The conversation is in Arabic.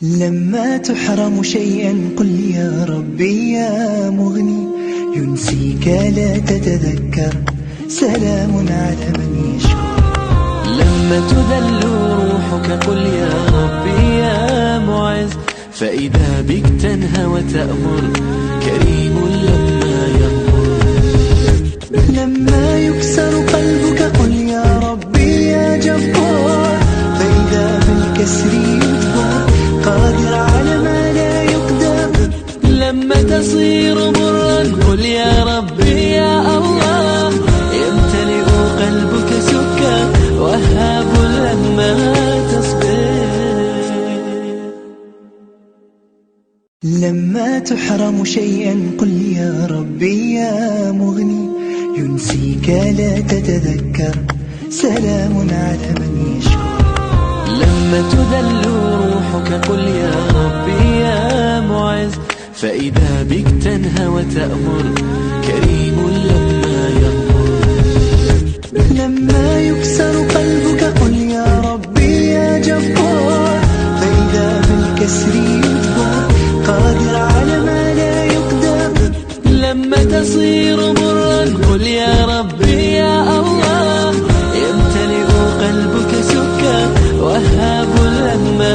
لما تحرم شيئا قل يا ربي يا مغني، ينسيك لا تتذكر، سلام على من يشكر. لما تذل روحك قل يا ربي يا معز، فإذا بك تنهى وتأمر، كريم لما يغمر. لما يكسر قلبك قل يا ربي يا جبار، فإذا بالكسر يجبر، قادر على ما لا يقدر. لما تصير مرا قل يا ربي يا الله، يمتلئ قلبك سكا، وهاب لما تصبر. لما تحرم شيئا قل يا ربي يا مغني، ينسيك لا تتذكر، سلام على من يشكر. لما تذل روحك قل يا ربي يا معز، فإذا بك تنهى وتأمر، كريم لما يغمر. لما يكسر قلبك قل يا ربي يا جبار، فإذا بالكسر يجبر، قادر على ما لا يقدر. لما تصير مرا قل يا ربي يا الله، يمتلئ قلبك سكا، وهاب لما